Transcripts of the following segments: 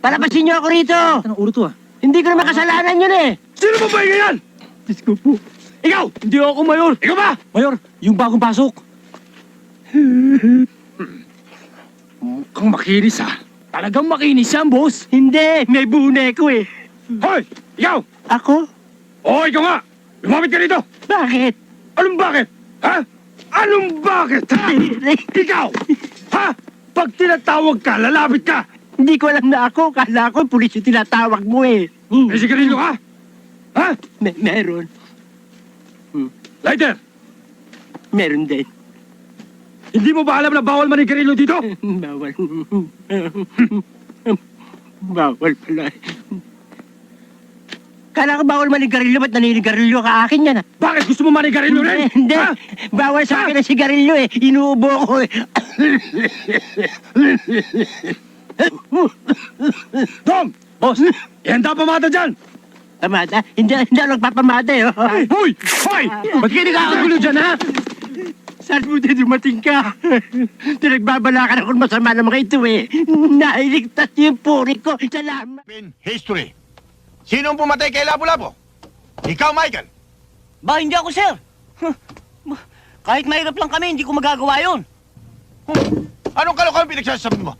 Palabasin niyo ako rito! Anong ulo to ah? Hindi ko naman kasalanan yun eh! Sino ba ba yan? Diyos ko po. Ikaw! Hindi ako, Mayor. Ikaw ba? Mayor, yung bagong pasok. Mukhang makinis ha. Talagang makinis yan, boss. Hindi, may buneko eh. Hoy! Ikaw! Ako? Oo, ikaw nga! Lumapit ka dito! Bakit? Anong bakit? Ha? Anong bakit, ha? Ikaw! Ha? Pag tinatawag ka, lalapit ka! Hindi ko alam na ako. Kala ko pulis yung tinatawag mo eh. May sigarilyo ka? Ha? Meron. Lighter! Meron din. Hindi mo ba alam na bawal manigarilyo dito? Bawal. Bawal pala. Kala ko bawal manigarilyo, ba't naninigarilyo ka akin yan? Bakit gusto mo manigarilyo rin? Hindi. Ha? Bawal sa akin ang sigarilyo eh. Inuubo ko eh. Tom! Boss, Ihanda pamata dyan! Pamada? Hindi ako nagpapamada eh. Oh. Hoy! Hoy! Ba't kayo nakakagulo dyan, ha? Saan mo din dumating ka? Pinagbabalakan ako masama ng mga ito eh. Nailigtas yung puri ko. Salamat. In history. Sino ang pumatay kay Lapu-Lapu? Ikaw, Michael. Ba, hindi ako, sir. Kahit mahirap lang kami, hindi ko magagawa yun. Anong kalokohan pinagsasabi mo?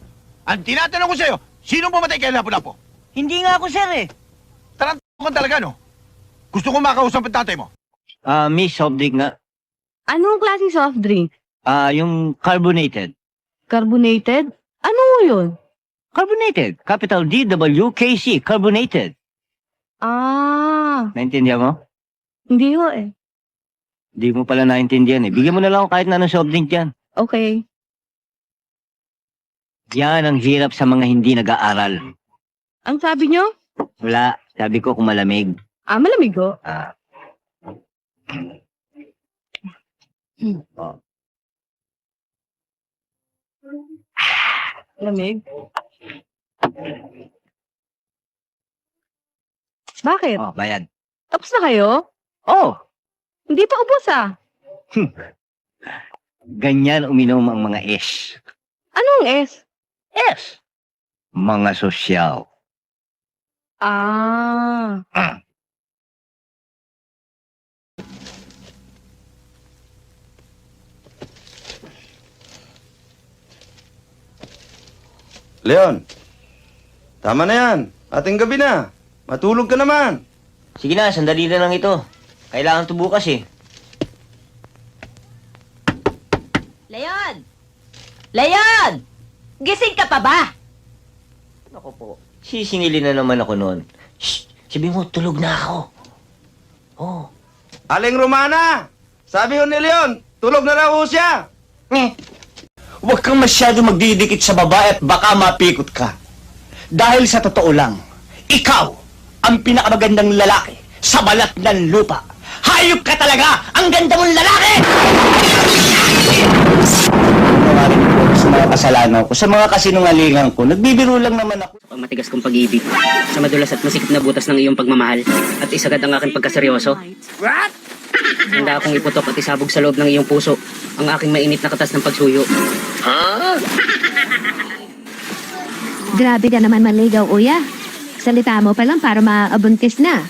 Ang tinatanong ko sa'yo, sino ang pumatay kay Lapu-Lapu? Hindi nga ako, sir, eh. Tarantado ka talaga, no? Gusto ko makausap ang tatay mo. Miss soft drink nga. Anong klaseng soft drink? Yung carbonated. Carbonated? Ano yun? Carbonated. Capital D-W-K-C. Carbonated. Ah, Naintindihan mo? hindi ho eh. Hindi mo pala naintindihan eh. Bigyan mo na lang ako kahit na anong soft drink yan. Okay. Yan ang hirap sa mga hindi nag-aaral. Ang sabi nyo? Wala. Sabi ko kung malamig. Malamig ho. Oh. Lamig? Bakit? Oh, bayad. Tapos na kayo? Oh, Hindi pa ubos ah. ganyan uminom ang mga S. Anong S? S. Mga sosyal. Ah. Leon, tama na yan. Ating gabi na. Matulog ka naman. Sige na, sandali na lang ito. Kailangan to bukas eh. Leon! Leon! Gising ka pa ba? Ako po. Sisingilin na naman ako noon. Shh! Sabi mo, tulog na ako. Oh. Aling Romana, sabi ho ni Leon, tulog na raw ho siya. Huwag kang masyado magdidikit sa babae at baka mapikot ka. Dahil sa totoo lang, ikaw ang pinakamagandang lalaki sa balat ng lupa. Hayop ka talaga! Ang ganda mong lalaki! Sa mga kasalanan ko, sa mga kasinungalingan ko, nagbibiro lang naman ako. Ang matigas kong pag-ibig, sa madulas at masikip na butas ng iyong pagmamahal, at isagad ang aking pagkaseryoso. What? Handa akong iputok at isabog sa loob ng iyong puso ang aking mainit na katas ng pagsuyo. Grabe ka naman manligaw, uya. Salita mo pa lang para maabuntis na.